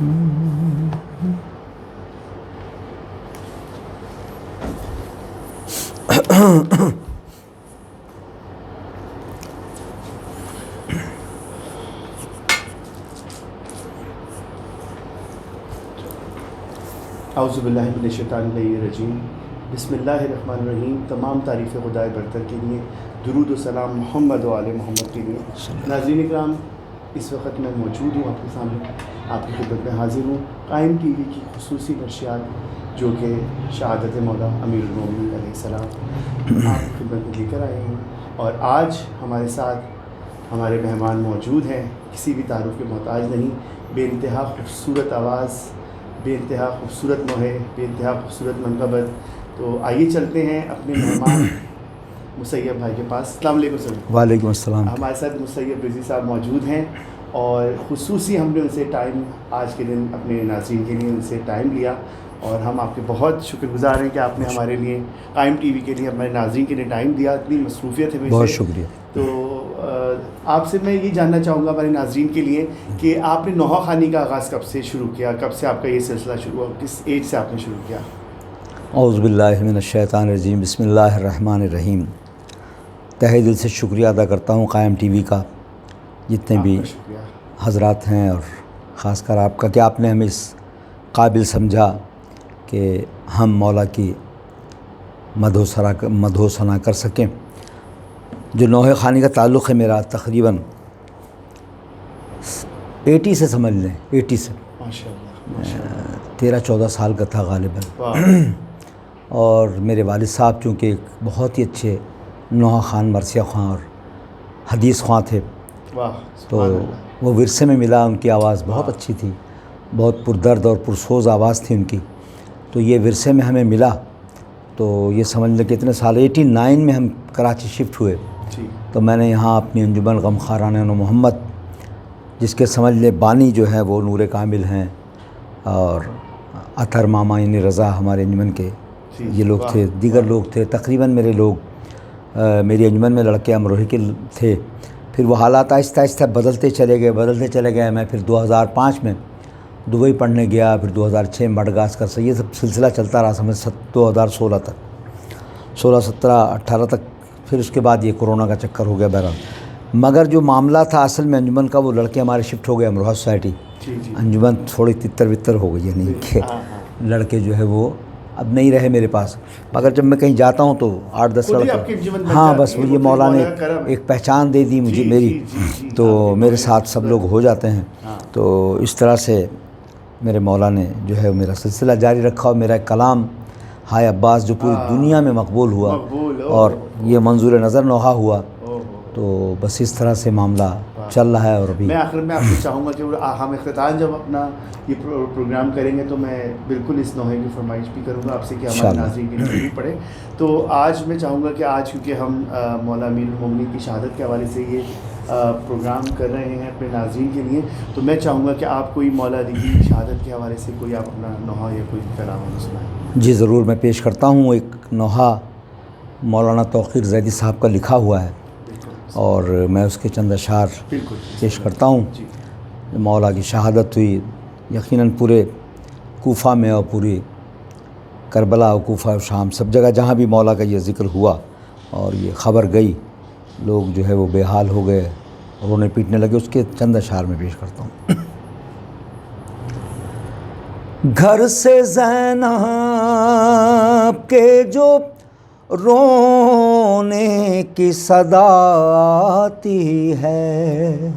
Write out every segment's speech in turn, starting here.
اعوذ باللہ من الشیطان الرجیم، بسم اللہ الرحمن الرحیم۔ تمام تعریف خدائے برتر کے لیے، درود و سلام محمد و آل محمد کے لیے۔ ناظرین اکرام، اس وقت میں موجود ہوں آپ کے سامنے، آپ کی خدمت میں حاضر ہوں قائم ٹی وی کی خصوصی نشریات جو کہ شہادت مولا امیر المومنین علیہ السلام آپ کی خدمت میں لے کر آئے ہیں۔ اور آج ہمارے ساتھ ہمارے مہمان موجود ہیں، کسی بھی تعارف کے محتاج نہیں، بے انتہا خوبصورت آواز، بے انتہا خوبصورت نوحے، بے انتہا خوبصورت منقبت۔ تو آئیے چلتے ہیں اپنے مہمان مسیب بھائی کے پاس۔ السلام علیکم سر۔ وعلیکم السلام۔ ہمارے ساتھ مسیب رضی صاحب موجود ہیں، اور خصوصی ہم نے ان سے ٹائم آج کے دن اپنے ناظرین کے لیے ان سے ٹائم لیا، اور ہم آپ کے بہت شکر گزار ہیں کہ آپ نے ہمارے لیے قائم ٹی وی کے لیے ہمارے ناظرین کے لیے ٹائم دیا۔ اتنی مصروفیت ہے میں بہت شکریہ۔ تو آپ سے میں یہ جاننا چاہوں گا ہمارے ناظرین کے لیے کہ آپ نے نوحہ خوانی کا آغاز کب سے شروع کیا، کب سے آپ کا یہ سلسلہ شروع ہوا، کس ایج سے آپ نے شروع کیا؟ اعوذ باللہ من الشیطان الرجیم، بسم اللہ الرحمن الرحیم۔ تہہ دل سے شکریہ ادا کرتا ہوں قائم ٹی وی کا، جتنے بھی حضرات ہیں، اور خاص کر آپ کا کہ آپ نے ہمیں اس قابل سمجھا کہ ہم مولا کی مدح و ثنا کر سکیں۔ جو نوحہ خوانی کا تعلق ہے میرا تقریباً 80 سے سمجھ لیں، 80 سے 13-14 سال کا تھا غالباً۔ اور میرے والد صاحب چونکہ ایک بہت ہی اچھے نوحہ خوان، مرثیہ خواں اور حدیث خواں تھے، تو وہ ورثے میں ملا۔ ان کی آواز بہت اچھی تھی، بہت پردرد اور پرسوز آواز تھی ان کی، تو یہ ورثے میں ہمیں ملا۔ تو یہ سمجھ لیں کہ اتنے سال 89 میں ہم کراچی شفٹ ہوئے، تو میں نے یہاں اپنی انجمن غمخواران محمد، جس کے سمجھ لیں بانی جو ہے وہ نور کامل ہیں، اور اطہر ماما یعنی رضا ہمارے انجمن کے یہ لوگ تھے، دیگر لوگ تھے، تقریباً میرے لوگ میری انجمن میں لڑکے امروہی کے تھے۔ پھر وہ حالات آہستہ آہستہ بدلتے چلے گئے۔ میں پھر 2005 میں دبئی پڑھنے گیا، پھر 2006 میں مڈغاسکر سے، یہ سب سلسلہ چلتا رہا سمجھ 2016 تک، 16، 17، 18 تک۔ پھر اس کے بعد یہ کورونا کا چکر ہو گیا بہرحال۔ مگر جو معاملہ تھا اصل میں انجمن کا، وہ لڑکے ہمارے شفٹ ہو گئے امروہہ سوسائٹی۔ انجمن تھوڑی تتر وتر ہو گئی، یعنی کہ لڑکے جو ہے وہ اب نہیں رہے میرے پاس، مگر جب میں کہیں جاتا ہوں تو 8-10 لڑکے، ہاں بس وہ یہ مولا نے ایک پہچان دے دی مجھے میری، تو میرے ساتھ سب لوگ ہو جاتے ہیں۔ تو اس طرح سے میرے مولا نے جو ہے میرا سلسلہ جاری رکھا، اور میرا کلام ہائے عباس جو پوری دنیا میں مقبول ہوا، اور یہ منظور نظر نوحہ ہوا۔ تو بس اس طرح سے معاملہ چل رہا ہے۔ اور ابھی میں آخر میں آپ سے چاہوں گا کہ ہم اختتام جب اپنا یہ پروگرام کریں گے تو میں بالکل اس نوحے کی فرمائش بھی کروں گا آپ سے کہ ہمارے ناظرین کے لیے بھی پڑھے۔ تو آج میں چاہوں گا کہ آج کیونکہ ہم مولا امیر المومنین کی شہادت کے حوالے سے یہ پروگرام کر رہے ہیں اپنے ناظرین کے لیے، تو میں چاہوں گا کہ آپ کوئی مولا علی کی شہادت کے حوالے سے کوئی آپ اپنا نوحہ یا کوئی کلام سنائیں۔ جی ضرور، میں پیش کرتا ہوں۔ ایک نوحہ مولانا توقیر زیدی صاحب کا لکھا ہوا ہے، اور میں اس کے چند اشعار پیش کرتا ہوں۔ مولا کی شہادت ہوئی یقیناً پورے کوفہ میں، اور پوری کربلا اور کوفہ اور شام سب جگہ جہاں بھی مولا کا یہ ذکر ہوا اور یہ خبر گئی، لوگ جو ہے وہ بے حال ہو گئے، رونے پیٹنے لگے۔ اس کے چند اشعار میں پیش کرتا ہوں۔ گھر سے زینب کے جو رونے کی صدا آتی ہے،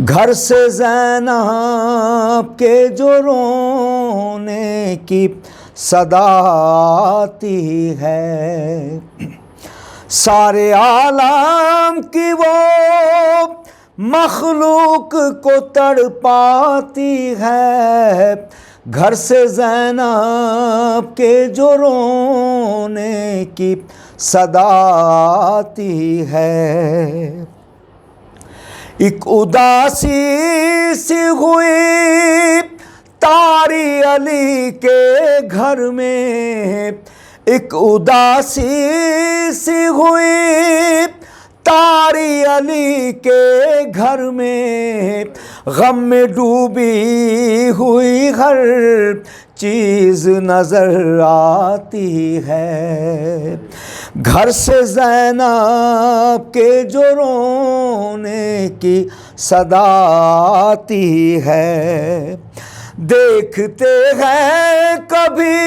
گھر سے زینب کے جو رونے کی صدا آتی ہے، سارے عالم کی وہ مخلوق کو تڑپاتی ہے، گھر سے زینب کے جو رونے کی صدا آتی ہے۔ ایک اداسی سی ہوئی تاری علی کے گھر میں، ایک اداسی سی ہوئی تاری علی کے گھر میں، غم میں ڈوبی ہوئی ہر چیز نظر آتی ہے، گھر سے زینب کے جو رونے کی صدا آتی ہے، دیکھتے ہیں کبھی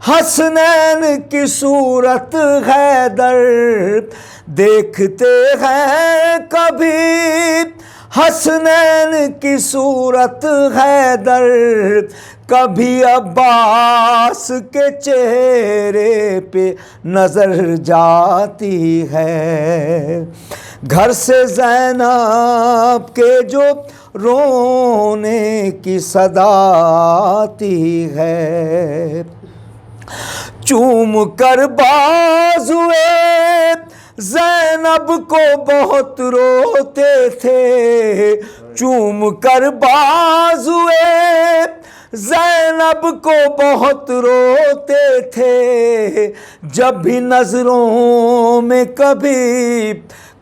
حسنین کی صورت حیدر، دیکھتے ہیں کبھی حسنین کی صورت حیدر، کبھی عباس کے چہرے پہ نظر جاتی ہے، گھر سے زینب کے جو رونے کی صدا آتی ہے، چوم کر بازوئے زینب کو بہت روتے تھے، چوم کر بازوئے زینب کو بہت روتے تھے، جب بھی نظروں میں کبھی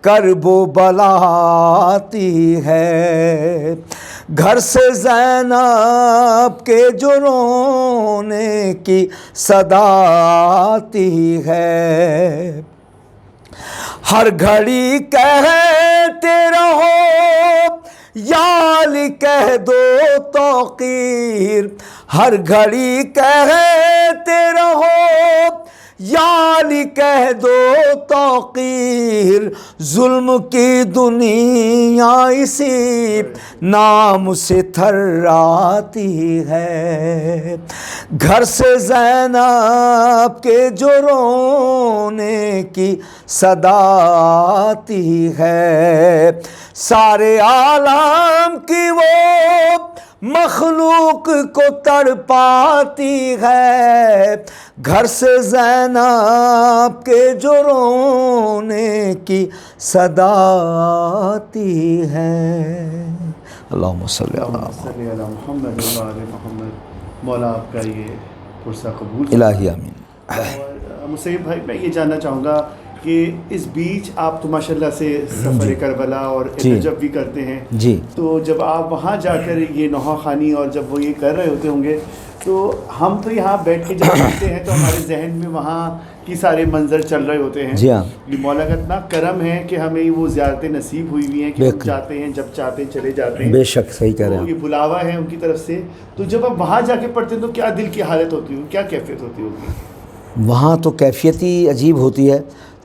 کرب و بلا آتی ہے، گھر سے زینب کے جو رونے کی صدا آتی ہے، ہر گھڑی کہتے رہو یا علی کہہ دو توقیر، ہر گھڑی کہتے رہو یا علی کہہ دو توقیر، ظلم کی دنیا اسی نام سے تھر آتی ہے، گھر سے زینب کے جو رونے کی صدا آتی ہے، سارے عالم کی وہ مخلوق کو تڑپاتی ہے، گھر سے زینب کے جو رونے کی صدا آتی ہے۔ اللہم صلی علی محمد و علی محمد۔ مولا آپ کا یہ پرسہ قبول الہی آمین۔ اور مسیب بھائی میں یہ جاننا چاہوں گا کہ اس بیچ آپ تو ماشاءاللہ سے سفر کربلا اور نجف بھی کرتے ہیں، جی، تو جب آپ وہاں جا کر یہ نوحہ خوانی اور جب وہ یہ کر رہے ہوتے ہوں گے تو ہم تو یہاں بیٹھ کے جب سنتے ہیں تو ہمارے ذہن میں وہاں کی سارے منظر چل رہے ہوتے ہیں۔ جی ہاں، یہ مولا کا اتنا کرم ہے کہ ہمیں وہ زیارتیں نصیب ہوئی ہوئی ہیں کہ ہم جاتے ہیں، جب چاہتے ہیں چلے جاتے ہیں، بے شک صحیح کہہ رہے ہیں۔ یہ بلاوا ہے ان کی طرف سے، تو جب آپ وہاں جا کے پڑھتے ہیں تو کیا دل کی حالت ہوتی ہوگی، کیا کیفیت ہوتی ہوگی؟ وہاں تو کیفیت ہی عجیب ہوتی ہے،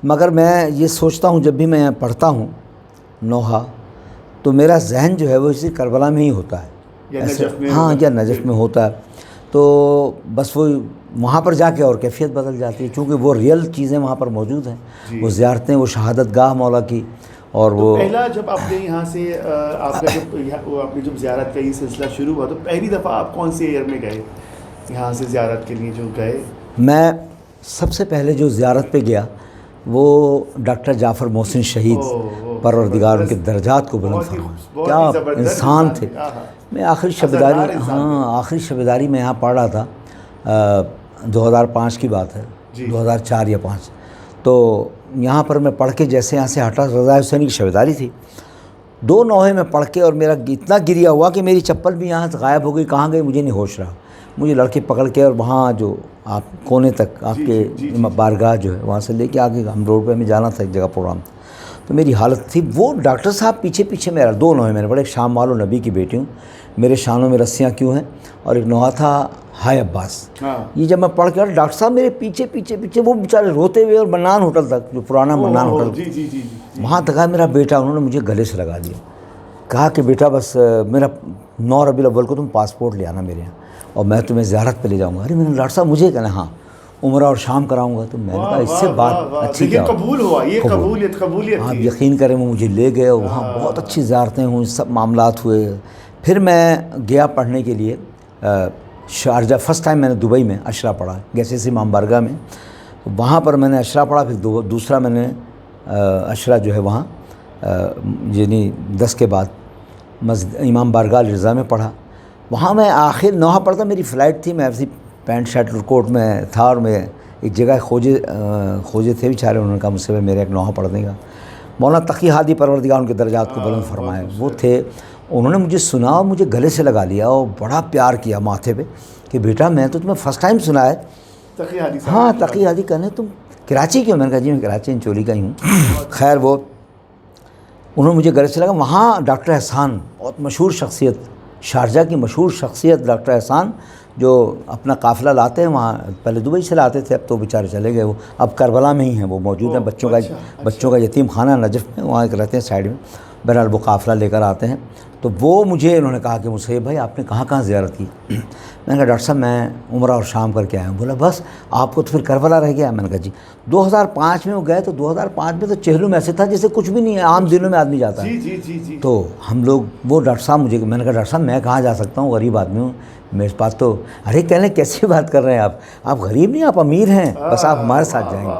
مگر میں یہ سوچتا ہوں جب بھی میں پڑھتا ہوں نوحہ تو میرا ذہن جو ہے وہ اسی کربلا میں ہی ہوتا ہے، ہاں یا نجف میں ہوتا ہے، تو بس وہ وہاں پر جا کے اور کیفیت بدل جاتی ہے، چونکہ وہ ریئل چیزیں وہاں پر موجود ہیں، وہ زیارتیں، وہ شہادت گاہ مولا کی، اور وہ پہلا جب آپ نے یہاں سے آپ کا آپ نے جب زیارت کا یہ سلسلہ شروع ہوا تو پہلی دفعہ آپ کون سے ایئر میں گئے یہاں سے زیارت کے لیے جو گئے؟ میں سب سے پہلے جو زیارت پہ گیا وہ ڈاکٹر جعفر محسن شہید پروردگار ان کے درجات کو بلند فرمائے، کیا انسان تھے۔ میں آخری شبیداری میں یہاں پڑھ رہا تھا، 2005 کی بات ہے، 2004 یا 5، تو یہاں پر میں پڑھ کے جیسے یہاں سے ہٹا، رضا حسینی کی شبیداری تھی، 2 نوحے میں پڑھ کے اور میرا اتنا گریا ہوا کہ میری چپل بھی یہاں سے غائب ہو گئی، کہاں گئی مجھے نہیں ہوش رہا، مجھے لڑکے پکڑ کے اور وہاں جو آپ کونے تک آپ کے بارگاہ جو ہے وہاں سے لے کے آگے ہم روڈ پہ ہمیں جانا تھا ایک جگہ پروگرام، تو میری حالت تھی، وہ ڈاکٹر صاحب پیچھے میرا 2 نوحے میں نے پڑھے، ایک شام والو نبی کی بیٹی ہوں، میرے شانوں میں رسیاں کیوں ہیں، اور ایک نوحہ تھا ہائے عباس، یہ جب میں پڑھ کے ڈاکٹر صاحب میرے پیچھے وہ بیچارے روتے ہوئے، اور منان ہوٹل تک، جو پرانا منان ہوٹل وہاں تک آیا میرا بیٹا، انہوں نے مجھے گلے سے لگا دیا، کہا کہ بیٹا بس میرا 9 ربیع الاول کو تم پاسپورٹ لے آنا میرے یہاں اور میں تمہیں زیارت پہ لے جاؤں گا۔ ارے میں نے ڈاکٹر صاحب مجھے کہنا ہاں عمرہ اور شام کراؤں گا، تو میں نے کہا اس سے بات اچھی کیا، قبول ہوا، یہ قبولیت آپ یقین کریں وہ مجھے لے گئے، اور وہاں بہت اچھی زیارتیں ہوئیں، سب معاملات ہوئے۔ پھر میں گیا پڑھنے کے لیے شارجہ، فرسٹ ٹائم میں نے دبئی میں عشرہ پڑھا، گیسیس امام بارگاہ میں، وہاں پر میں نے عشرہ پڑھا، پھر دوسرا میں نے عشرہ جو ہے وہاں یعنی 10 کے بعد مسجد امام بارگاہ رضا میں پڑھا، وہاں میں آخر نوحہ پڑھتا، میری فلائٹ تھی، میں ایسی پینٹ شرٹ اور کوٹ میں تھا، اور میں ایک جگہ کھوجے تھے بیچارے، انہوں نے کہا مجھ سے میرا ایک نوحہ پڑھنے کا، مولانا تقی ہادی پروردگار ان کے درجات کو بلند فرمائے وہ تھے، انہوں نے مجھے سنا اور مجھے گلے سے لگا لیا اور بڑا پیار کیا ماتھے پہ کہ بیٹا میں تو تمہیں فرسٹ ٹائم سنا ہے. تقی حادی صاحب. ہاں تقی حادی کہنے تم کراچی کیوں؟ میں نے کہا جی میں کراچی انچولی کا ہی ہوں. خیر وہ انہوں نے مجھے گلے سے لگا. وہاں ڈاکٹر احسان بہت مشہور شخصیت، شارجہ کی مشہور شخصیت ڈاکٹر احسان، جو اپنا قافلہ لاتے ہیں وہاں، پہلے دبئی سے لاتے تھے، اب تو بیچارے چلے گئے، وہ اب کربلا میں ہی ہیں، وہ موجود ہیں. بچوں کا یتیم خانہ نجف میں، وہاں ایک رہتے ہیں سائیڈ میں. بہرحال وہ قافلہ لے کر آتے ہیں. تو وہ مجھے انہوں نے کہا کہ مجھ سے بھائی آپ نے کہاں کہاں زیارت کی؟ میں نے کہا ڈاکٹر صاحب میں عمرہ اور شام کر کے آیا ہوں. بولا بس آپ کو تو پھر کربلا رہ گیا. میں نے کہا جی. 2005 میں وہ گئے تو 2005 میں تو چہلم ایسے تھا جیسے کچھ بھی نہیں ہے، عام دنوں میں آدمی جاتا ہے. جی. تو ہم لوگ وہ ڈاکٹر صاحب مجھے، میں نے کہا ڈاکٹر صاحب میں کہاں جا سکتا ہوں، غریب آدمی ہوں میرے پاس تو. ارے کہنے کیسی بات کر رہے ہیں آپ غریب نہیں، آپ امیر ہیں، بس آپ ہمارے ساتھ جائیں گے.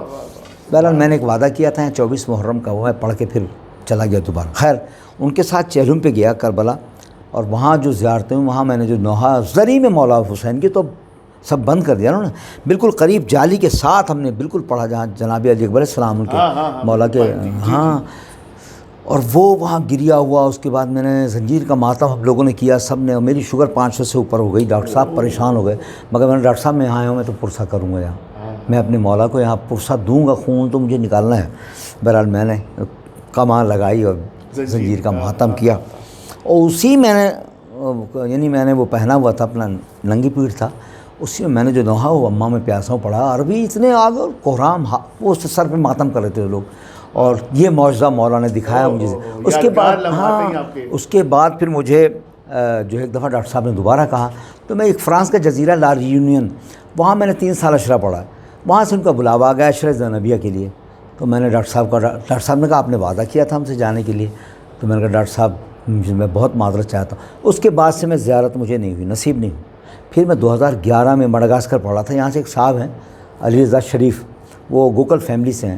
بہرحال میں نے ایک وعدہ کیا تھا 24 محرم کا، وہ میں پڑھ کے پھر چلا گیا دوبارہ. خیر ان کے ساتھ چہلم پہ گیا کربلا، اور وہاں جو زیارتیں وہاں میں نے جو نوحہ زری میں مولا حسین کی تو سب بند کر دیا انہوں نے. بالکل قریب جالی کے ساتھ ہم نے بالکل پڑھا جہاں جناب علی اکبر السلام کے مولا کے. ہاں اور وہ وہاں گریا ہوا. اس کے بعد میں نے زنجیر کا ماتم ہم لوگوں نے کیا سب نے، اور میری شوگر 500 سے اوپر ہو گئی. ڈاکٹر صاحب پریشان ہو گئے، مگر میں نے ڈاکٹر صاحب میں یہاں آیا ہوں، میں تو پرسہ کروں گا یہاں، میں اپنے مولا کو یہاں پرسہ دوں گا، خون تو مجھے نکالنا ہے. بہرحال میں نے کمان لگائی اور زنجیر کا ماتم کیا. اور اسی میں نے یعنی میں نے وہ پہنا ہوا تھا، اپنا ننگی پیٹھ تھا، اسی میں نے جو نوحہ وہ اماں میں پیاسا پڑھا. عربی اتنے آگے اور کوہرام، وہ سر پہ ماتم کر رہے تھے لوگ، اور یہ معجزہ مولا نے دکھایا مجھے. اس کے بعد ہاں اس کے بعد پھر مجھے جو ایک دفعہ ڈاکٹر صاحب نے دوبارہ کہا، تو میں ایک فرانس کا جزیرہ لا ریونین، وہاں میں نے 3 سال اشرا پڑھا. وہاں سے ان کا بلاوا آ گیا اشرا زینبیہ کے لیے. تو میں نے ڈاکٹر صاحب نے کہا آپ نے وعدہ کیا تھا ہم سے جانے کے لیے. تو میں نے کہا ڈاکٹر صاحب میں بہت معذرت چاہتا ہوں. اس کے بعد سے میں زیارت مجھے نہیں ہوئی، نصیب نہیں ہوئی. پھر میں 2011 میں مڈغاسکر پڑھا تھا. یہاں سے ایک صاحب ہیں علی رضا شریف، وہ گوکل فیملی سے ہیں.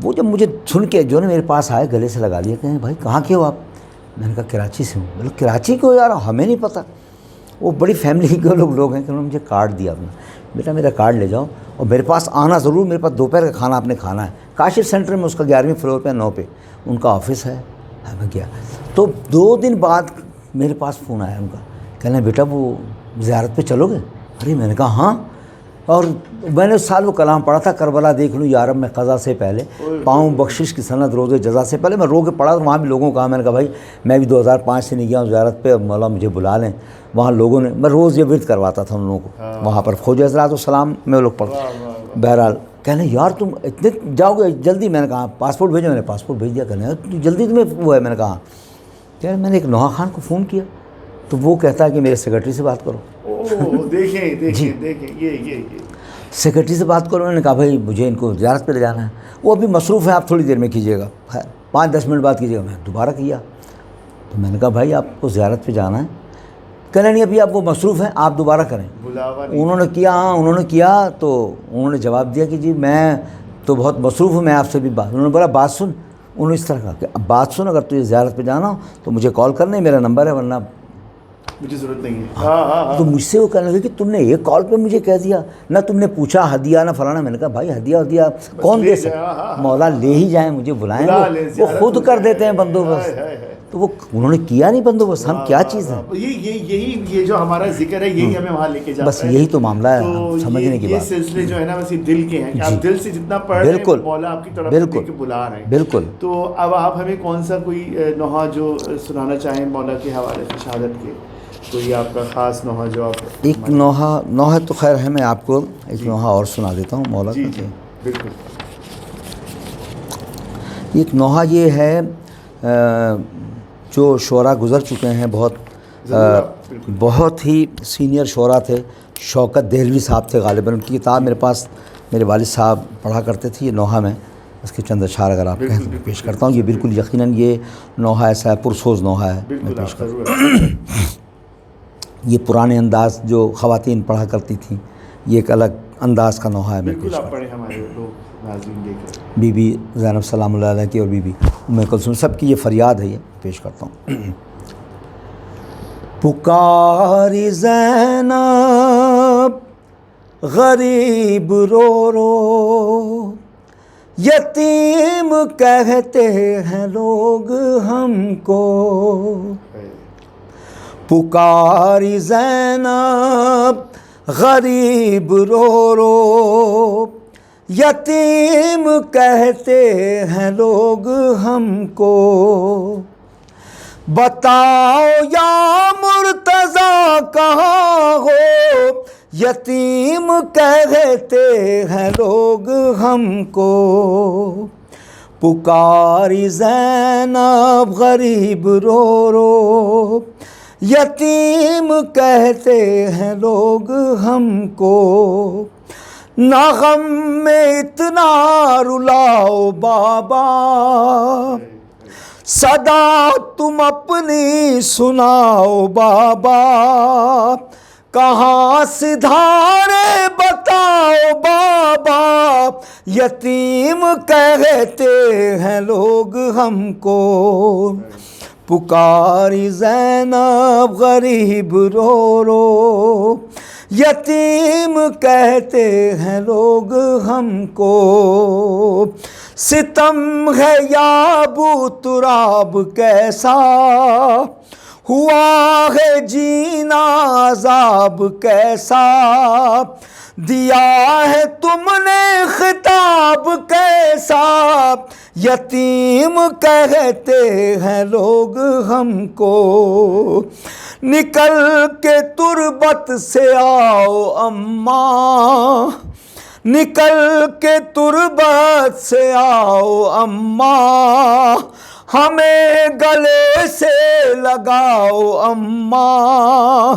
وہ جب مجھے سن کے جو نے میرے پاس آئے، گلے سے لگا لیا، کہیں بھائی کہاں کے ہو آپ؟ میں نے کہا کراچی سے ہوں. بولے کراچی کو یار ہمیں نہیں پتہ. وہ بڑی فیملی کے لوگ ہیں کہ انہوں نے مجھے کارڈ دیا اپنا، بیٹا میرا کارڈ لے جاؤ اور میرے پاس آنا ضرور، میرے پاس دوپہر کا کھانا آپ نے کھانا ہے. کاشر سینٹر میں اس کا 11ویں فلور پہ 9 پہ ان کا آفس ہے. میں گیا تو 2 دن بعد میرے پاس فون آیا ان کا، کہنا بیٹا وہ زیارت پہ چلو گے؟ ارے میں نے کہا ہاں. اور میں نے اس سال وہ کلام پڑھا تھا، کربلا دیکھ لوں یارب میں قضا سے پہلے، پاؤں بخشش کی سند روز جزا سے پہلے. میں رو کے پڑھا، وہاں بھی لوگوں کو کہا، میں نے کہا بھائی میں بھی 2005 سے نہیں گیا ہوں زیارت پہ، مولا مجھے بلا لیں. وہاں لوگوں نے، میں روز یہ ورد کرواتا تھا ان لوگوں کو وہاں پر، خواجہ حضرات السلام میں وہ لوگ پڑھتے. بہرحال کہنے یار تم اتنے جاؤ گے جلدی؟ میں نے کہا پاسپورٹ بھیجو. میں نے پاسپورٹ بھیج دیا. کہنے جلدی تمہیں وہ ہے؟ میں نے کہا یار میں نے ایک نوحہ خان کو فون کیا تو وہ کہتا ہے کہ میرے سیکرٹری سے بات کرو. دیکھیں یہ سیکرٹری سے بات کرو. انہوں نے کہا بھائی مجھے ان کو زیارت پہ لے جانا ہے، وہ ابھی مصروف ہے، آپ تھوڑی دیر میں کیجیے گا، 5-10 منٹ بعد کیجیے گا. میں دوبارہ کیا تو میں نے کہا بھائی آپ کو زیارت پہ جانا ہے؟ کہنا نہیں ابھی آپ وہ مصروف ہیں، آپ دوبارہ کریں. انہوں نے کیا، ہاں انہوں نے کیا تو انہوں نے جواب دیا کہ جی میں تو بہت مصروف ہوں، میں آپ سے بھی بات. انہوں نے بولا بات سن. انہوں نے اس طرح کہا کہ اب بات سن، اگر تجھے زیارت پہ جانا ہو تو مجھے کال کرنا، میرا نمبر ہے، ورنہ مجھے ضرورت نہیں ہے. تو مجھ سے وہ کہنے لگے کہ تم نے ایک کال پہ مجھے کہہ دیا، نہ تم نے پوچھا ہدیہ نہ فلانا. میں نے کہا بھائی ہدیہ کون دے سکتا؟ مولا لے ہی جائیں، مجھے بلائیں، وہ خود کر دیتے ہیں بندوبست. تو وہ انہوں نے کیا نہیں بندوبست. ہم کیا چیز ہیں؟ یہ جو ہمارا ذکر ہے یہی ہمیں وہاں لے کے جاتا ہے. بس یہی تو معاملہ ہے سمجھنے کی بات. یہ سلسلے جو ہے نا بس دل کے ہیں کہ آپ دل سے جتنا پڑھ رہے ہیں مولا آپ کی طرف دیکھ کے بلا رہے ہیں. بالکل. تو اب آپ ہمیں کون سا کوئی نوحہ جو سنانا چاہیں مولا کے حوالے سے، شہادت کے، کوئی آپ کا خاص نوحہ جو آپ؟ ایک نوحہ تو خیر ہے، میں آپ کو ایک نوحہ اور سنا دیتا ہوں مولا کا. جی بالکل. ایک نوحہ یہ ہے جو شعراء گزر چکے ہیں، بہت ہی سینئر شعراء تھے. شوکت دہلوی صاحب تھے غالباً، ان کی کتاب میرے پاس میرے والد صاحب پڑھا کرتے تھے. یہ نوحہ میں اس کے چند اشعار اگر آپ کہیں تو پیش کرتا ہوں. یہ بالکل یقیناً یہ نوحہ ایسا ہے، پرسوز نوحہ ہے، میں پیش کرتا ہوں. یہ پرانے انداز جو خواتین پڑھا کرتی تھیں، یہ ایک الگ انداز کا نوحہ ہے. بالکل آپ پڑھیں، ہمارے لوگ ناظرین دیکھ رہے ہیں. بی بی زینب سلام اللہ علیہ کی اور بی بی ام کلثوم سب کی یہ فریاد ہے، یہ پیش کرتا ہوں. پکاری زینب غریب رو رو، یتیم کہتے ہیں لوگ ہم کو، پکاری زینب غریب رو رو، یتیم کہتے ہیں لوگ ہم کو، بتاؤ یا مرتضیٰ کہاں ہو، یتیم کہتے ہیں لوگ ہم کو، پکاری زینب غریب رو رو، یتیم کہتے ہیں لوگ ہم کو، نہ غم میں اتنا رلاؤ بابا، صدا تم اپنی سناؤ بابا، کہاں سدھارے بتاؤ بابا، یتیم کہتے ہیں لوگ ہم کو، پکاری زینب غریب رو رو، یتیم کہتے ہیں لوگ ہم کو، ستم ہے یا ابو تراب کیسا، ہوا ہے جینا عذاب کیسا، دیا ہے تم نے خطاب کیسا، یتیم کہتے ہیں لوگ ہم کو، نکل کے تربت سے آؤ اماں، نکل کے تربت سے آؤ اماں، ہمیں گلے سے لگاؤ اماں،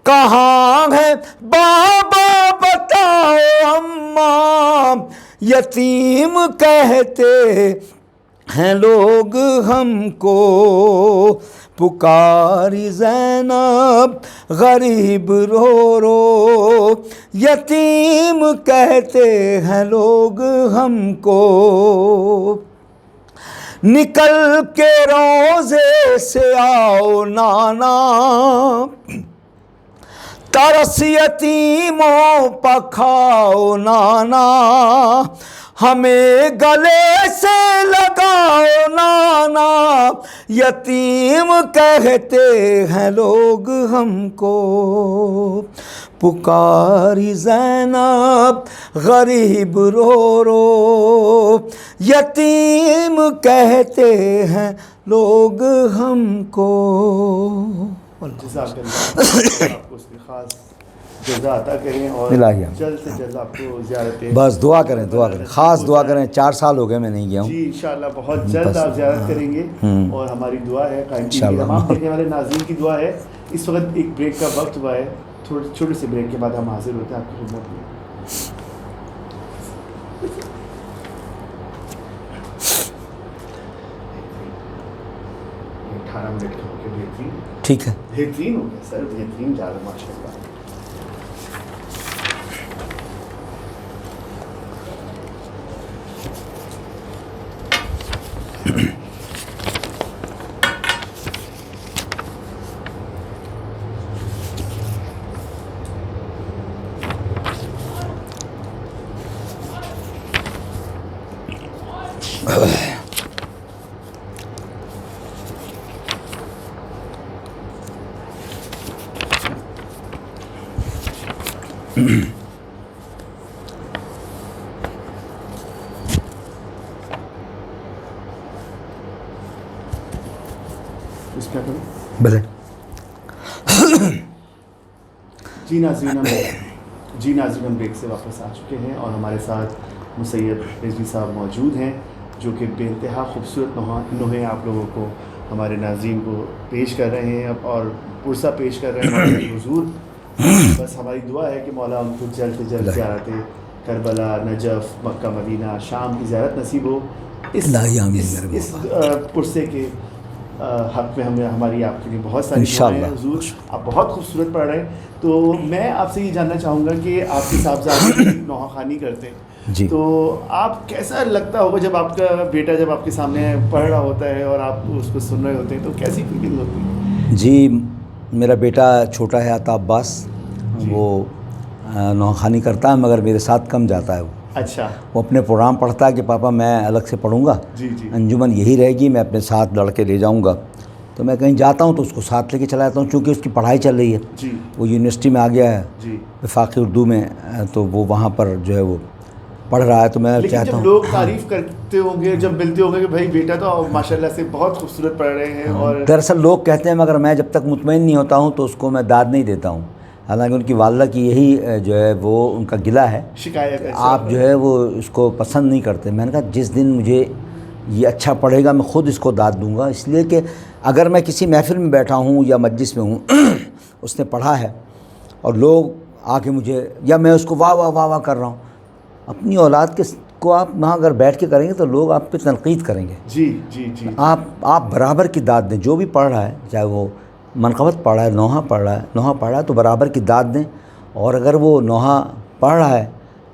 کہاں ہے بابا بتاؤ اماں، یتیم کہتے ہیں لوگ ہم کو، پکاری زینب غریب رو رو، یتیم کہتے ہیں لوگ ہم کو، نکل کے روزے سے آؤ نانا، ترس یتیموں پکھاؤ نانا، ہمیں گلے سے لگاؤ نانا، یتیم کہتے ہیں لوگ ہم کو، پکاری زینب غریب رو رو، یتیم کہتے ہیں لوگ ہم کو۔ جزاک اللہ، آپ کو اس کی خاص جزا عطا کریں اور جلد سے جلد آپ کو زیارت، بس دعا کریں خاص دعا کریں، 4 سال ہو گئے میں نہیں گیا ہوں جی انشاءاللہ بہت جلد آپ زیارت کریں گے، اور ہماری دعا ہے قائم ٹی وی تمام دیکھنے والے ناظرین کی دعا ہے۔ اس وقت ایک بریک کا وقت ہوا ہے، تھوڑے چھوٹے سے بریک کے بعد ہم حاضر ہوتے ہیں آپ کی خدمت میں۔ 18 منٹ ہو کے بہترین، ٹھیک ہے، بہترین ہو گیا سر، بہترین جا رہا ماشاء اللہ۔ اس کیا کروں؟ بھلے جی ناظرین ہم بریک سے واپس آ چکے ہیں اور ہمارے ساتھ مسید رضوی صاحب موجود ہیں، جو کہ بے انتہا خوبصورت نوحے آپ لوگوں کو، ہمارے ناظرین کو پیش کر رہے ہیں اور پرسہ پیش کر رہے ہیں مولا کی حضور۔ بس ہماری دعا ہے کہ مولا ہم کو جلد سے جلد زیارت کربلا، نجف، مکہ مدینہ، شام کی زیارت نصیب ہو۔ اس پرسے کے حق میں ہماری آپ کے لیے بہت ساری دعائیں ہیں حضور، آپ بہت خوبصورت پڑھ رہے ہیں۔ تو میں آپ سے یہ جاننا چاہوں گا کہ آپ کے صاحبزادے نوحہ خوانی کرتے ہیں جی، تو آپ کیسا لگتا ہوگا جب آپ کا بیٹا جب آپ کے سامنے پڑھ رہا ہوتا ہے اور آپ اس کو سن رہے ہوتے ہیں، تو کیسی فیلنگ ہوتی ہے؟ جی میرا بیٹا چھوٹا ہے عطا عباس، وہ نوحہ خوانی کرتا ہے مگر میرے ساتھ کم جاتا ہے۔ وہ اچھا، وہ اپنے پروگرام پڑھتا ہے کہ پاپا میں الگ سے پڑھوں گا، جی جی انجمن یہی رہے گی، میں اپنے ساتھ لڑکے لے جاؤں گا، تو میں کہیں جاتا ہوں تو اس کو ساتھ لے کے چلا جاتا ہوں، چونکہ اس کی پڑھائی چل رہی ہے، جی وہ یونیورسٹی میں آ گیا ہے جی، وفاقی اردو میں، تو وہ وہاں پر جو ہے وہ پڑھ رہا ہے، تو میں لیکن چاہتا جب ہوں لوگ تعریف کرتے ہوں گے، جب ملتے ہوں گے کہ بھائی بیٹا تو ماشاءاللہ سے بہت خوبصورت پڑھ رہے ہیں، اور دراصل لوگ کہتے ہیں مگر میں جب تک مطمئن نہیں ہوتا ہوں تو اس کو میں داد نہیں دیتا ہوں، حالانکہ ان کی والدہ کی یہی جو ہے وہ ان کا گلہ ہے شکایت ہے آپ جو ہے وہ اس کو پسند نہیں کرتے۔ میں نے کہا جس دن مجھے یہ اچھا پڑھے گا میں خود اس کو داد دوں گا، اس لیے کہ اگر میں کسی محفل میں بیٹھا ہوں یا مجلس میں ہوں اس نے پڑھا ہے اور لوگ آ کے مجھے، یا میں اس کو واہ واہ واہ واہ کر رہا ہوں، اپنی اولاد کو آپ وہاں اگر بیٹھ کے کریں گے تو لوگ آپ پہ تنقید کریں گے۔ جی جی جی، آپ برابر کی داد دیں، جو بھی پڑھ رہا ہے چاہے وہ منقبت پڑھ رہا ہے، نوحہ پڑھ رہا ہے تو برابر کی داد دیں، اور اگر وہ نوحہ پڑھ رہا ہے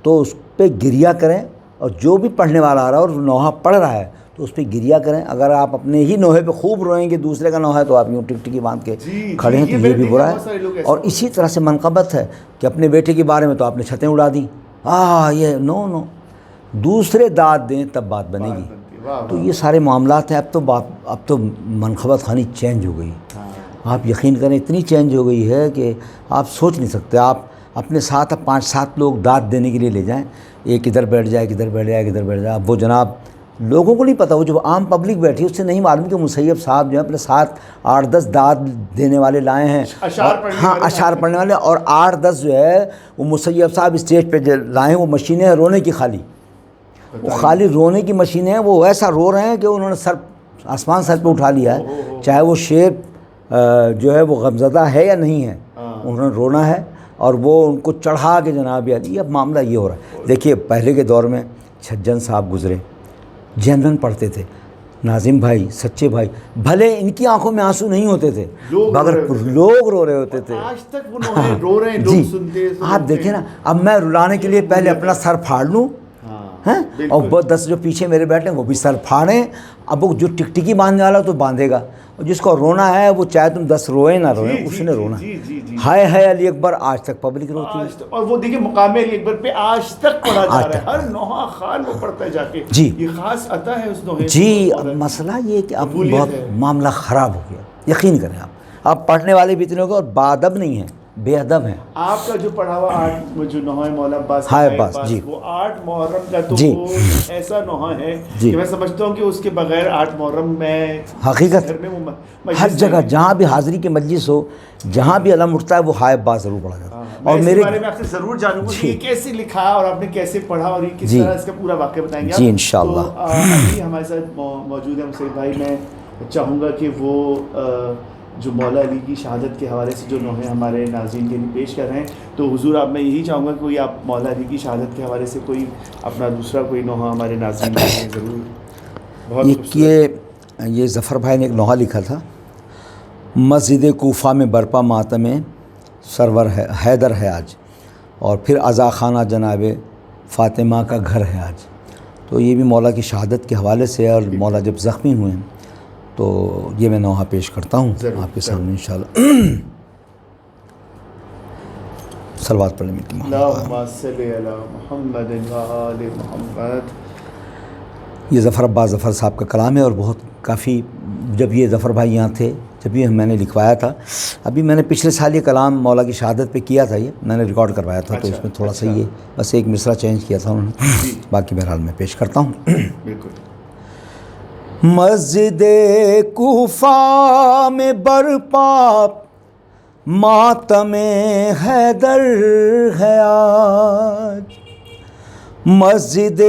تو اس پہ گریہ کریں، اور جو بھی پڑھنے والا آ رہا ہے اور نوحہ پڑھ رہا ہے تو اس پہ گریہ کریں۔ اگر آپ اپنے ہی نوحے پہ خوب روئیں گے، دوسرے کا نوحہ ہے تو آپ یوں ٹک ٹکی باندھ کے کھڑے ہیں تو یہ بھی برا ہے۔ اور اسی طرح سے منقبت ہے کہ اپنے بیٹے کے بارے میں تو آپ نے چھتیں اڑا دیں، یہ نو دوسرے داد دیں تب بات بنے گی۔ تو یہ سارے معاملات ہیں۔ اب تو منقبت خوانی چینج ہو گئی، آپ یقین کریں اتنی چینج ہو گئی ہے کہ آپ سوچ نہیں سکتے۔ آپ اپنے ساتھ اب 5-7 لوگ داد دینے کے لیے لے جائیں، ایک ادھر بیٹھ جائے، ادھر بیٹھ جائے، ادھر بیٹھ جائے، اب وہ جناب لوگوں کو نہیں پتہ، وہ جو عام پبلک بیٹھی اس سے نہیں معلوم کہ مسیب صاحب جو ہے اپنے ساتھ 8-10 داد دینے والے لائے ہیں، اشعار پڑھنے والے، اور 8-10 جو ہے وہ مسیب صاحب اسٹیج پہ لائے ہیں، وہ مشینیں ہیں رونے کی، وہ خالی رونے کی مشینیں ہیں، وہ ایسا رو رہے ہیں کہ انہوں نے آسمان سر پہ اٹھا لیا ہے، چاہے وہ شعر جو ہے وہ غمزدہ ہے یا نہیں ہے، انہوں نے رونا ہے، اور وہ ان کو چڑھا کے جناب یہ اب معاملہ یہ ہو رہا ہے۔ دیکھیے پہلے کے دور میں چھجن صاحب گزرے، جنرل پڑھتے تھے، ناظم بھائی، سچے بھائی، بھلے ان کی آنکھوں میں آنسو نہیں ہوتے تھے مگر لوگ رو رہے ہوتے تھے، آج تک وہ رو رہے ہیں، لوگ سنتے ہیں۔ آپ دیکھیں نا، اب میں رلانے کے لیے پہلے اپنا سر پھاڑ لوں، اور وہ 10 جو پیچھے میرے بیٹھے ہیں وہ بھی سر پھاڑیں، اب وہ جو ٹکٹکی باندھنے والا تو باندھے گا، اور جس کو رونا ہے وہ چاہے تم 10 روئیں نہ روئیں، اس نے رونا۔ ہائے علی اکبر آج تک پبلک روتی ہے، اور وہ دیکھیں مقام علی اکبر پہ آج تک پڑھا جا رہا ہے، ہر نوحہ خان وہ پڑھتا ہے جا کے، یہ خاص عطا ہے اس نوحے سے۔ جی اب مسئلہ یہ کہ اب بہت معاملہ خراب ہو گیا، یقین کریں آپ پڑھنے والے بھی اتنے ہو گئے اور باادب نہیں ہیں، بے ادب ہیں۔ آپ کا جو پڑھا ہوا 8 جو نوحہ مولا عباس، جی وہ 8 محرم کا تو وہ ایسا نوحہ ہے جی کہ میں سمجھتا ہوں کہ اس کے بغیر 8 محرم میں حقیقت ہر جگہ جہاں بھی حاضری کے مجلس ہو، جہاں بھی علم اٹھتا ہے وہ ہائے عباس ضرور پڑھا جاتا ہے۔ اور میرے بارے میں آپ سے ضرور جانوں گا کہ یہ کیسے لکھا اور آپ نے کیسے پڑھا اور یہ کس طرح اس کا پورا واقعہ بتائیں گے آپ؟ جی انشاءاللہ۔ ابھی ہمارے ساتھ موجود ہے مسعود بھائی، میں چاہوں گا کہ وہ جو مولا علی کی شہادت کے حوالے سے جو نوحے ہمارے ناظرین کے لیے پیش کر رہے ہیں، تو حضور آپ میں یہی چاہوں گا کہ کوئی آپ مولا علی کی شہادت کے حوالے سے کوئی اپنا دوسرا کوئی نوحہ ہمارے ناظرین کے لیے ضرور۔ بہت یہ ظفر بھائی نے ایک نوحہ لکھا تھا، مسجد کوفہ میں برپا ماتم سرور حیدر ہے آج، اور پھر عزا خانہ جناب فاطمہ کا گھر ہے آج۔ تو یہ بھی مولا کی شہادت کے حوالے سے، اور مولا جب زخمی ہوئے ہیں تو یہ میں نوحہ پیش کرتا ہوں آپ کے سامنے انشاءاللہ۔ صلوات پڑھیں میٹھی اللہم صلی علی محمد و آل محمد۔ یہ ظفر عباس ظفر صاحب کا کلام ہے، اور بہت کافی، جب یہ ظفر بھائی یہاں تھے جب یہ میں نے لکھوایا تھا، ابھی میں نے پچھلے سال یہ کلام مولا کی شہادت پہ کیا تھا، یہ میں نے ریکارڈ کروایا تھا، تو اس میں تھوڑا سا یہ بس ایک مصرع چینج کیا تھا انہوں نے، باقی بہرحال میں پیش کرتا ہوں۔ بالکل۔ مسجد کوفہ میں برپا ماتم حیدر ہے آج، مسجد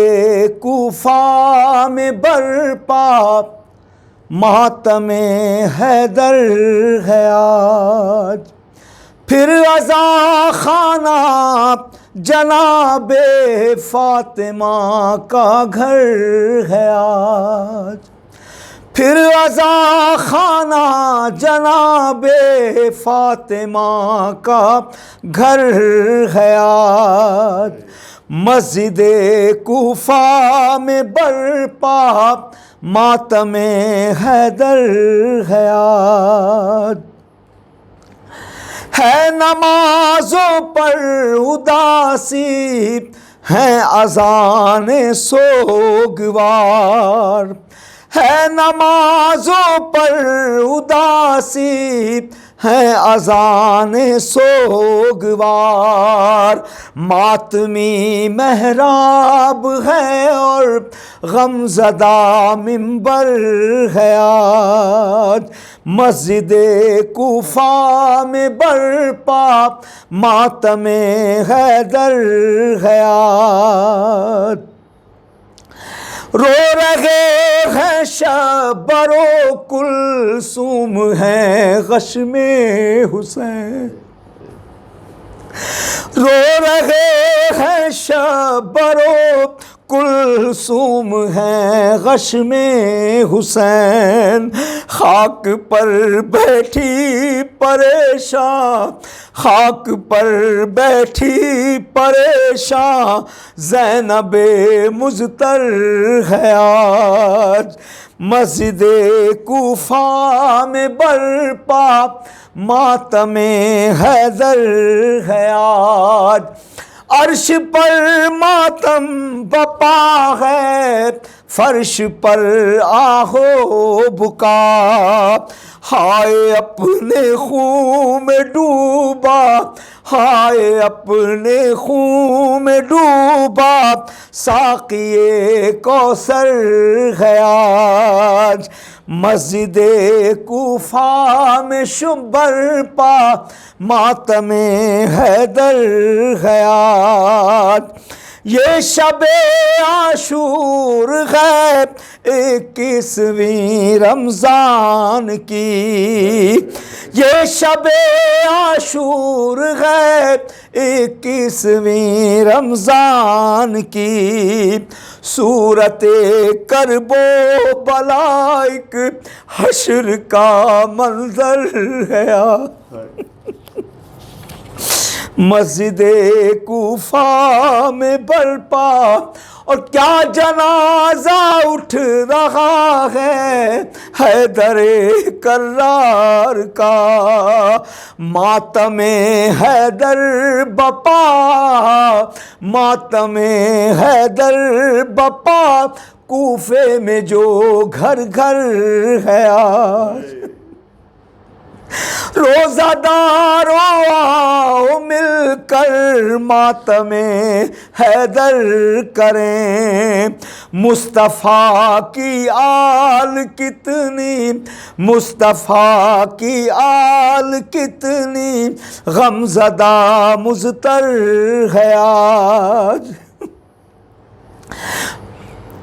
کوفہ میں برپا ماتم حیدر ہے آج، پھر عزا خانہ جناب فاطمہ کا گھر ہے آج، پھر عزا خانہ جناب فاطمہ کا گھر ہے آج، مسجد کوفہ میں برپا ماتم حیدر ہے آج، ہے نمازوں پر اداسی ہے اذان سوگوار، ہے نمازوں پر اداسی، ہے اذان سوگوار، ماتمی محراب ہے اور غمزدہ ممبر ہے آج، مسجد کوفہ میں برپا ماتم حیدر ہے آج، رو رہے ہیں شبر و کلثوم ہیں غشم حسین، رو رہے ہیں شبر و کلثوم ہیں غشم حسین، خاک پر بیٹھی پریشان، خاک پر بیٹھی پریشان زینب مضطر ہے آج، مسجد کوفہ میں برپا ماتم حیدر ہے آج، عرش پر ماتم بپا ہے، فرش پر آہو بکا، ہائے اپنے خون میں ڈوبا، ہائے اپنے خون میں ڈوبا ساقی کوثر ہے آج، مسجد کوفہ میں برپا ماتم حیدر ہے آج، یہ شب عاشور ہے 21ویں رمضان کی، یہ شب عاشور ہے 21ویں رمضان کی، صورت کرب و بلا ایک حشر کا منظر ہے، مسجد کوفہ میں برپا اور کیا جنازہ اٹھ رہا ہے حیدر کرار کا، ماتم حیدر بپا، ماتم حیدر بپا کوفے میں جو گھر گھر ہے آج، روزہ داروں آؤ مل کر ماتم حیدر کریں، مصطفیٰ کی آل کتنی، مصطفیٰ کی آل کتنی غمزدہ مضطر ہے آج،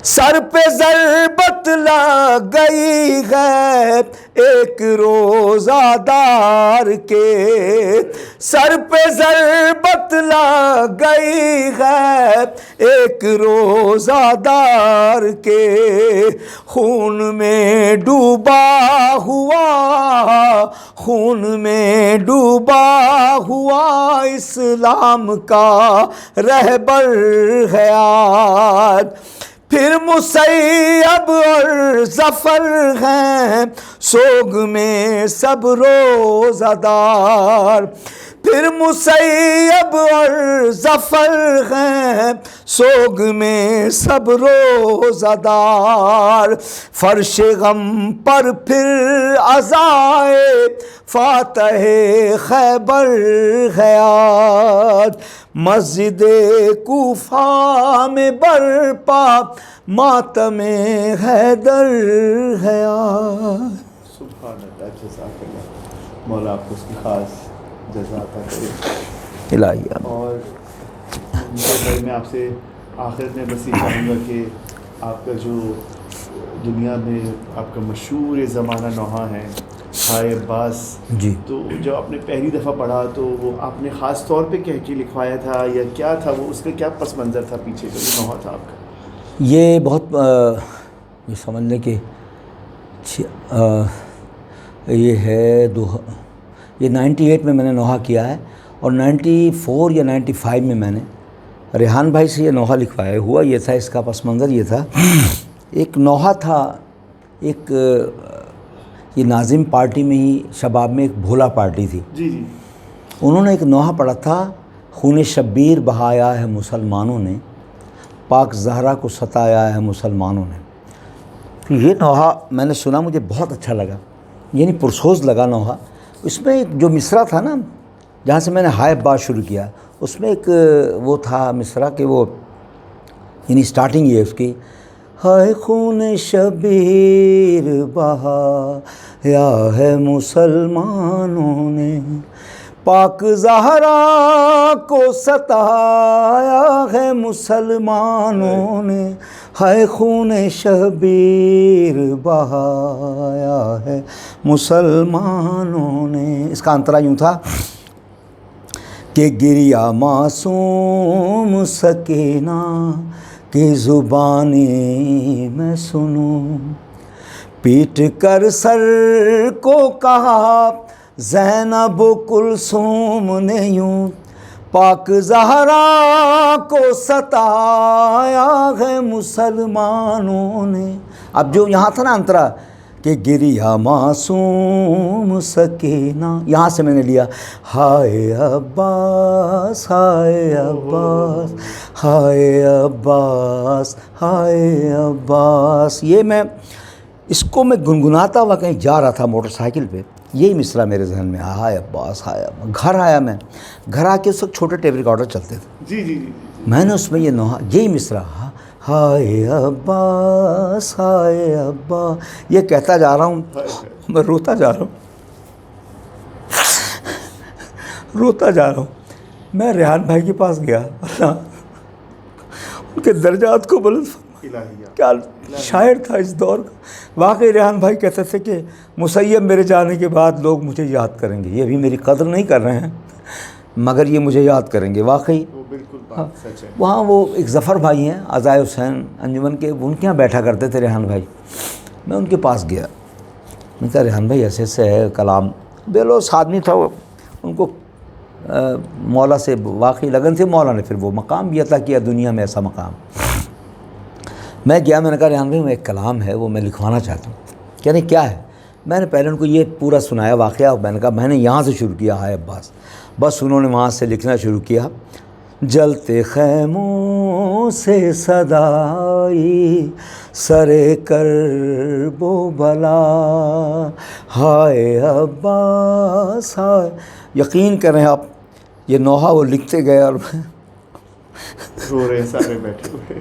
سر پہ ضربت لگ گئی ہے ایک روزہ دار کے، سر پہ ضربت لگ گئی ہے ایک روزہ دار کے، خون میں ڈوبا ہوا، خون میں ڈوبا ہوا اسلام کا رہبر ہے آج، پھر مسیب اور ظفر ہیں سوگ میں سب روزہ دار، پھر مسیب اور ظفر ہیں سوگ میں سب روزہ دار، فرش غم پر پھر عزائے فاتح خیبر ہے آج، مسجد کوفہ میں برپا ماتم حیدر ہے آج۔ سبحان اللہ، جزاک اللہ، مولا آپ کو اس کی خاص جزا عطا کرے الہیہ۔ اور میں آپ سے آخر میں بس یہ چاہوں گا کہ آپ کا جو دنیا میں آپ کا مشہور زمانہ نوحہ ہے ہائے عباس، جی، تو جب آپ نے پہلی دفعہ پڑھا تو وہ آپ نے خاص طور پہ کہہ کے لکھوایا تھا یا کیا تھا وہ، اس کا کیا پس منظر تھا پیچھے کا جو نوحہ تھا آپ کا؟ یہ بہت یہ سمجھ لیں کہ یہ ہے یہ 98 میں نے نوحہ کیا ہے، اور 94 یا 95 میں نے ریحان بھائی سے یہ نوحہ لکھوایا۔ ہوا یہ تھا، اس کا پس منظر یہ تھا، ایک نوحہ تھا، ایک یہ ناظم پارٹی میں ہی شباب میں ایک بھولا پارٹی تھی، جی جی، انہوں نے ایک نوحہ پڑھا تھا، خون شبیر بہایا ہے مسلمانوں نے، پاک زہرا کو ستایا ہے مسلمانوں نے۔ تو یہ نوحہ میں نے سنا، مجھے بہت اچھا لگا، یعنی پرسوز لگا نوحہ. اس میں ایک جو مصرع تھا نا، جہاں سے میں نے ہائے عباس شروع کیا، اس میں ایک وہ تھا مصرع کہ وہ یعنی سٹارٹنگ یہ اس کی، ہائے خون شبیر بہا یا ہے مسلمانوں نے، پاک زہرا کو ستایا ہے مسلمانوں نے، ہائے خون شبیر بہایا ہے مسلمانوں نے. اس کا انترا یوں تھا کہ گریا معصوم سکینہ کی زبانی میں سنوں، پیٹ کر سر کو کہا زینب کلثوم نے یوں، پاک زہرا کو ستایا ہے مسلمانوں نے. اب جو یہاں تھا نا انترا کہ گریا معصوم سکینہ، یہاں سے میں نے لیا ہائے عباس ہائے عباس ہائے عباس ہائے عباس. یہ میں اس کو میں گنگناتا ہوا کہیں جا رہا تھا موٹر سائیکل پہ، یہی مصرع میرے ذہن میں ہائے عباس ہائے عباس. گھر آیا میں، گھر آ کے اس وقت چھوٹے ٹیپ ریکارڈر چلتے تھے، جی جی جی میں نے اس میں یہ نوحہ یہی مصرع ہائے عباس ہائے عباس یہ کہتا جا رہا ہوں، میں روتا جا رہا ہوں، روتا جا رہا ہوں. میں ریحان بھائی کے پاس گیا، اللہ ان کے درجات کو بلند فرمائے، کیا شاعر تھا اس دور کا. واقعی ریحان بھائی کہتے تھے کہ مسیب میرے جانے کے بعد لوگ مجھے یاد کریں گے، یہ ابھی میری قدر نہیں کر رہے ہیں مگر یہ مجھے یاد کریں گے. واقعی وہاں وہ ایک ظفر بھائی ہیں عزائے حسین انجمن کے، ان کے یہاں بیٹھا کرتے تھے ریحان بھائی. میں ان کے پاس گیا، میں کہا ریحان بھائی ایسے ایسے ہے کلام، بے لوس آدمی تھا وہ، ان کو مولا سے واقعی لگن تھی، مولا نے پھر وہ مقام بھی عطا کیا دنیا میں، ایسا مقام. میں گیا، میں نے کہا ریحان بھائی میں ایک کلام ہے وہ میں لکھوانا چاہتا ہوں. کہنے کیا ہے؟ میں نے پہلے ان کو یہ پورا سنایا واقعہ، میں نے کہا میں نے یہاں سے شروع کیا ہائے عباس. بس انہوں نے وہاں سے لکھنا شروع کیا، جلتے خیموں سے صدائی سرے کرب و بلا، ہائے عباس ہائے. یقین کریں آپ، یہ نوحہ وہ لکھتے گئے اور رو رہے سارے بیٹھے ہوئے.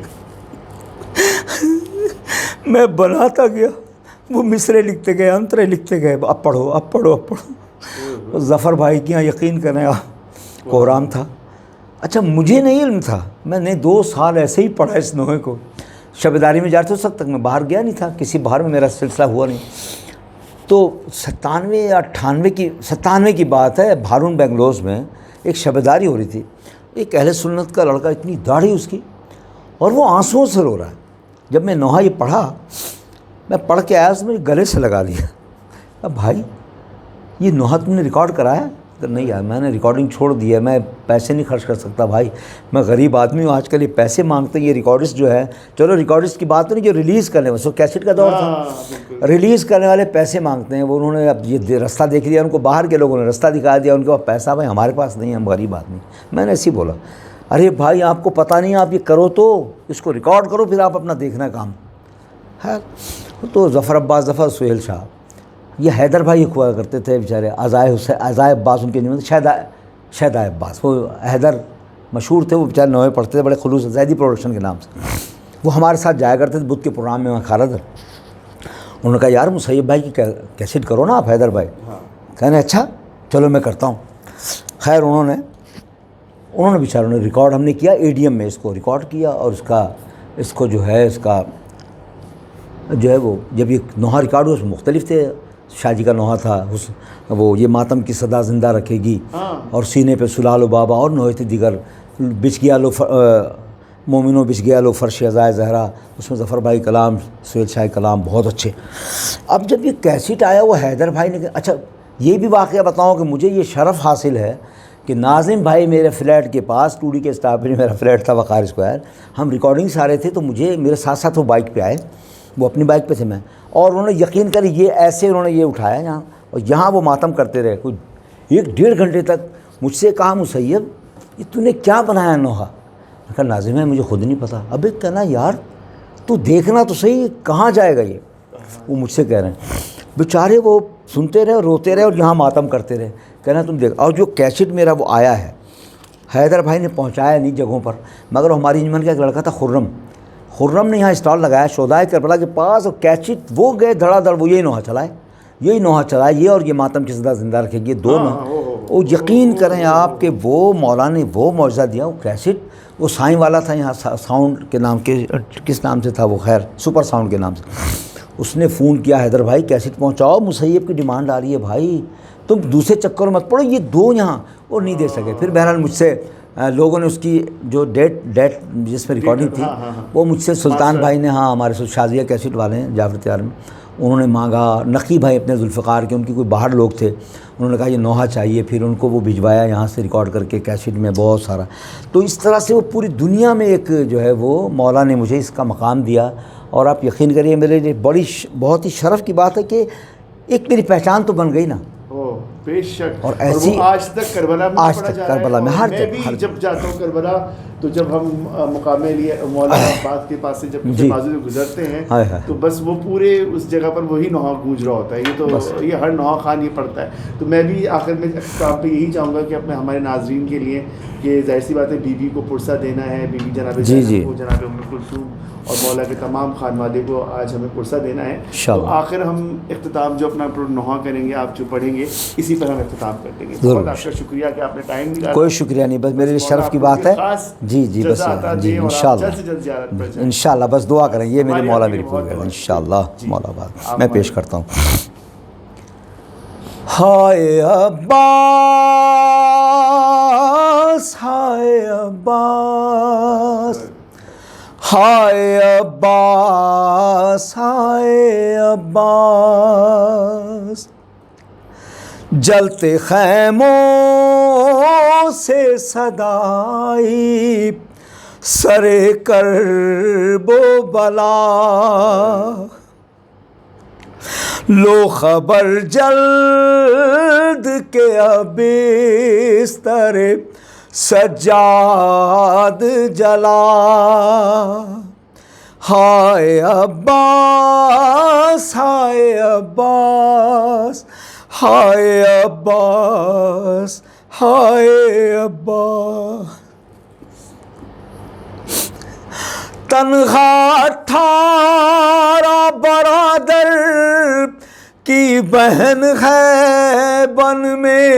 میں بناتا گیا، وہ مصرے لکھتے گئے، انترے لکھتے گئے، اب پڑھو اب پڑھو اب پڑھو. ظفر بھائی کے یہاں یقین کریں آپ قرآن تھا. اچھا مجھے نہیں علم تھا، میں نے 2 سال ایسے ہی پڑھا اس نوحے کو. شبیداری میں جاتے اس وقت تک میں باہر گیا نہیں تھا، کسی باہر میں میرا سلسلہ ہوا نہیں. تو 97 یا 98 کی بات ہے، بھارون بنگلوز میں ایک شبیداری ہو رہی تھی. ایک اہل سنت کا لڑکا، اتنی داڑھی اس کی، اور وہ آنسوؤں سے رو رہا ہے. جب میں نوحہ یہ پڑھا، میں پڑھ کے آیا، اس میں گلے سے لگا لیا. اب بھائی یہ نوحہ تم نے ریکارڈ کرایا؟ نہیں یار میں نے ریکارڈنگ چھوڑ دی ہے، میں پیسے نہیں خرچ کر سکتا بھائی، میں غریب آدمی ہوں. آج کل یہ پیسے مانگتے ہیں یہ ریکارڈسٹ جو ہے، چلو ریکارڈسٹ کی بات تو نہیں، جو ریلیز کرنے والے، سو کیسٹ کا دور تھا، ریلیز کرنے والے پیسے مانگتے ہیں. وہ انہوں نے اب یہ رستہ دیکھ لیا، ان کو باہر کے لوگوں نے رستہ دکھا دیا، ان کے پاس پیسہ بھائی ہمارے پاس نہیں ہے، ہم غریب آدمی. میں نے ایسے ہی بولا، ارے بھائی آپ کو پتہ نہیں، آپ یہ کرو تو اس کو ریکارڈ کرو، پھر آپ اپنا دیکھنا کام ہے. تو ظفر عباس، ظفر سہیل شاہ، یہ حیدر بھائی ہوا کرتے تھے بیچارے، عزائے عباس ان کے نہیں، شہدہ عباس. وہ حیدر مشہور تھے، وہ بیچارے نوحے پڑھتے تھے بڑے خلوص، زیدی پروڈکشن کے نام سے. وہ ہمارے ساتھ جایا کرتے تھے بدھ کے پروگرام میں، وہاں کھارا تھا. انہوں نے کہا یار مسیب بھائی کی کیسٹ کرو نا آپ حیدر بھائی. کہنے اچھا چلو میں کرتا ہوں. خیر انہوں نے بیچاروں نے ریکارڈ ہم نے کیا ADM میں، اس کو ریکارڈ کیا، اور اس کو جو ہے اس کا جو ہے وہ جب یہ نوحہ ریکارڈ ہوا اس میں مختلف تھے. شاہ جی کا نوحہ تھا وہ یہ ماتم کی صدا زندہ رکھے گی، اور سینے پہ سلال و بابا، اور نوحے تھے دیگر، بچ گیا لو مومنوں بچ گیا لو فرش عزائے زہرا. اس میں ظفر بھائی کلام، سہیل شاہ کلام بہت اچھے. اب جب یہ کیسٹ آیا وہ حیدر بھائی نے، اچھا یہ بھی واقعہ بتاؤں کہ مجھے یہ شرف حاصل ہے کہ ناظم بھائی میرے فلیٹ کے پاس، ٹوڈی کے اسٹاف میں میرا فلیٹ تھا وقار اسکوائر، ہم ریکارڈنگ سے آ رہے تھے تو مجھے میرے ساتھ ساتھ وہ بائک پہ آئے، وہ اپنی بائک پہ تھے میں، اور انہوں نے یقین کری یہ ایسے انہوں نے یہ اٹھایا یہاں، اور یہاں وہ ماتم کرتے رہے کچھ 1-1.5 گھنٹے تک. مجھ سے کہا مسیب یہ تو نے کیا بنایا نوحہ؟ میں کہا ناظم ہے مجھے خود نہیں پتہ. ابے کہنا یار تو دیکھنا تو صحیح کہاں جائے گا یہ. وہ مجھ سے کہہ رہے ہیں بیچارے، وہ سنتے رہے اور روتے رہے اور یہاں ماتم کرتے رہے، کہنا تم دیکھ. اور جو کیسٹ میرا وہ آیا ہے، حیدر بھائی نے پہنچایا نہیں جگہوں پر، مگر ہماری انجمن کا ایک لڑکا تھا خرم نے یہاں اسٹال لگایا شہدائے کربلا کے پاس، اور کیسٹ وہ گئے دھڑا دھڑ، وہ یہی نوحہ چلائے، یہ اور یہ ماتم کی صدا زندہ رکھے گی، یہ دو وہ یقین کریں آپ کہ وہ مولا نے وہ معجزہ دیا. وہ کیسٹ وہ سائیں والا تھا یہاں ساؤنڈ کے نام کے، کس نام سے تھا وہ، خیر سپر ساؤنڈ کے نام سے، اس نے فون کیا حیدر بھائی کیسٹ پہنچاؤ، مسیب کی ڈیمانڈ آ رہی ہے بھائی، تم دوسرے چکر مت پڑو، یہ دو یہاں. وہ نہیں دے سکے. پھر بہرحال مجھ سے لوگوں نے اس کی جو ڈیٹ جس میں ریکارڈنگ تھی وہ مجھ سے سلطان بھائی نے، ہاں ہمارے شازیہ کیسٹ والے ہیں جعفر تیار میں، انہوں نے مانگا. نقی بھائی اپنے ذوالفقار کے، ان کی کوئی باہر لوگ تھے، انہوں نے کہا یہ نوحہ چاہیے، پھر ان کو وہ بھجوایا یہاں سے ریکارڈ کر کے کیسٹ میں بہت سارا. تو اس طرح سے وہ پوری دنیا میں ایک جو ہے وہ مولا نے مجھے اس کا مقام دیا. اور آپ یقین کریے میرے لیے بہت ہی شرف کی بات ہے کہ ایک میری پہچان تو بن گئی نا. بے شک. اور ایسی آج تک کربلا میں پڑھا جا رہا ہے. کربلا میں میں بھی جب جاتا ہوں کربلا تو جب ہم مقام مولا عباس کے پاس سے جب بازو سے گزرتے ہیں تو بس وہ پورے اس جگہ پر وہی نوحہ گونج رہا ہوتا ہے. یہ تو یہ ہر نوحہ خان یہ پڑھتا ہے. تو میں بھی آخر میں اختتام پہ یہی چاہوں گا کہ اپنے ہمارے ناظرین کے لیے کہ ظاہر سی بات ہے بیوی کو پرسہ دینا ہے، بیوی جناب زینب کو، جناب ام کلثوم اور مولا کے تمام خانوادے کو آج ہمیں پرسہ دینا ہے. تو آخر ہم اختتام جو اپنا نوحہ کریں گے، آپ جو پڑھیں گے اسی پر ہم اختتام کر دیں گے. بہت آپ کا شکریہ کہ آپ نے ٹائم نکالا. کوئی شکریہ نہیں، بس میرے لیے شرف کی بات ہے. جی بس جی انشاءاللہ بس دعا کریں، یہ میرے مولا میری پوری کریں انشاءاللہ. مولا بات میں پیش کرتا ہوں. ہائے عباس ہائے عباس ہائے عباس ہائے عباس، جلتے خیموں سے صدائی سرے کرب و بلا، لو خبر جلد کے بستر سجاد جلا. ہائے عباس ہائے عباس ہائے عباس ہائے عباس، تنہا 18 برادر کی بہن ہے بن میں،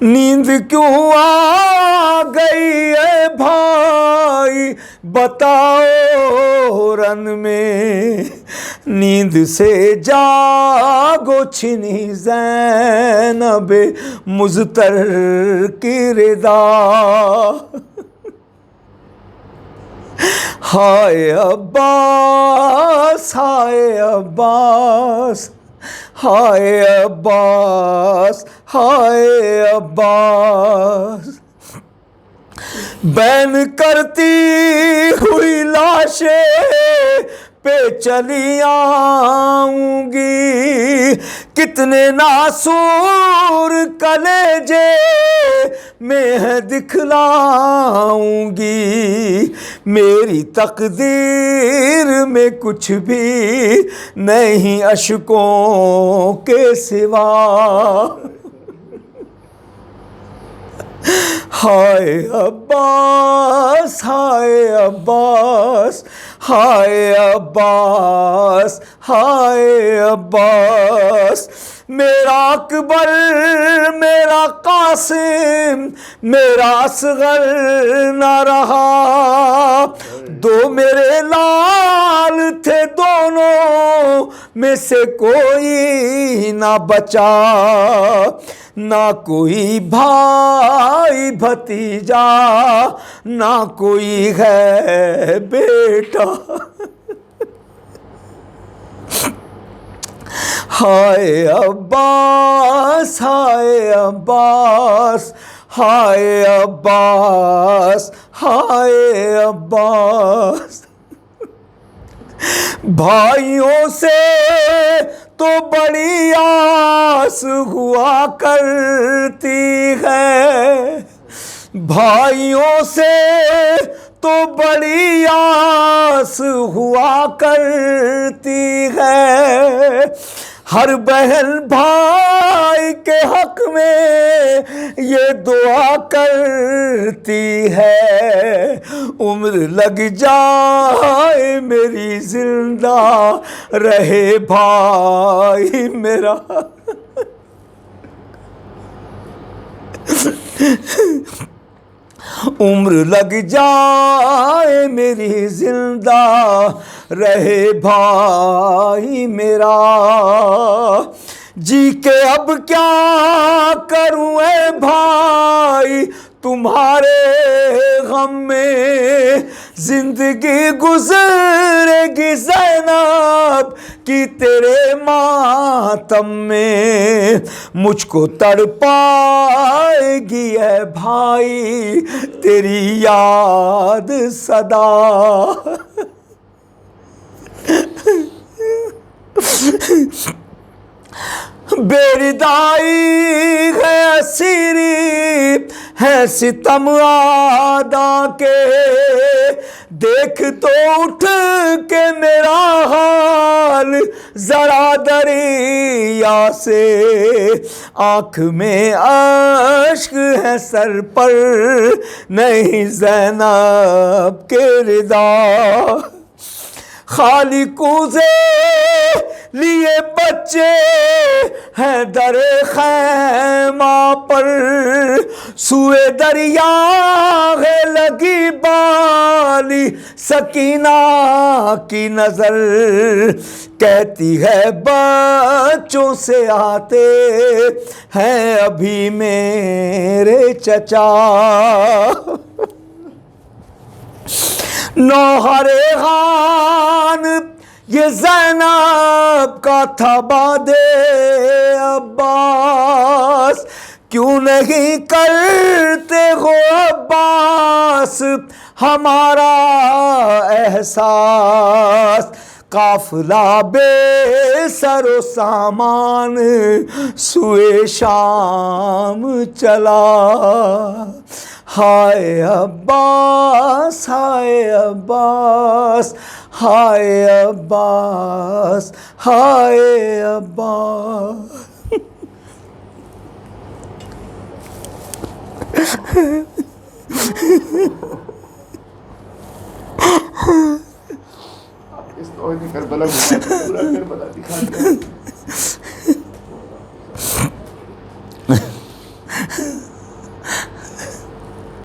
نیند کیوں آ گئی ہے بھائی بتاؤ رن میں، نیند سے جاگو چھنی زینب مضطر کی رضا. ہائے عباس ہائے عباس ہائے عباس ہائے عباس، بین کرتی ہوئی لاشیں پہ چلی آؤں گی، کتنے ناسور کلیجے میں دکھلاؤں گی، میری تقدیر میں کچھ بھی نہیں اشکوں کے سوا. ہائے عباس ہائے عباس ہائے عباس ہائے عباس، میرا اکبر میرا قاسم میرا اصغر نہ رہا، دو میرے لال تھے دونوں میں سے کوئی نہ بچا، نہ کوئی بھائی بھتیجا نہ کوئی ہے بیٹا. ہائے عباس ہائے عباس ہائے عباس ہائے عباس، بھائیوں سے تو بڑی آس ہوا کرتی ہے، بھائیوں سے تو بڑی آس ہوا کرتی ہے، ہر بہن بھائی کے حق میں یہ دعا کرتی ہے، عمر لگ جائے میری زندہ رہے بھائی میرا، عمر لگ جائے میری زندہ رہے بھائی میرا، جی کے اب کیا کروں اے بھائی تمہارے غم میں، زندگی گزرے گی زینب کی تیرے ماتم میں، مجھ کو تڑپائے گی اے بھائی تیری یاد سدا، بیردائی ہے اسیری ہے ستم آدا کے، دیکھ تو اٹھ کے میرا حال ذرا دریا سے، آنکھ میں اشک ہے سر پر نہیں زینب کے رضا، خالی کوزے لیے بچے ہیں در خیمہ پر، سوئے دریا ہے لگی بالی سکینہ کی نظر، کہتی ہے بچوں سے آتے ہیں ابھی میرے چچا، نوحر خان یہ زینب کا تھا باد عباس، کیوں نہیں کرتے ہو عباس ہمارا احساس، قافلہ بے سر و سامان سوئے شام چلا، ہائے عباس ہائے عباس ہائے عباس ہائے عباس، اس تو کربلا کربلا دکھا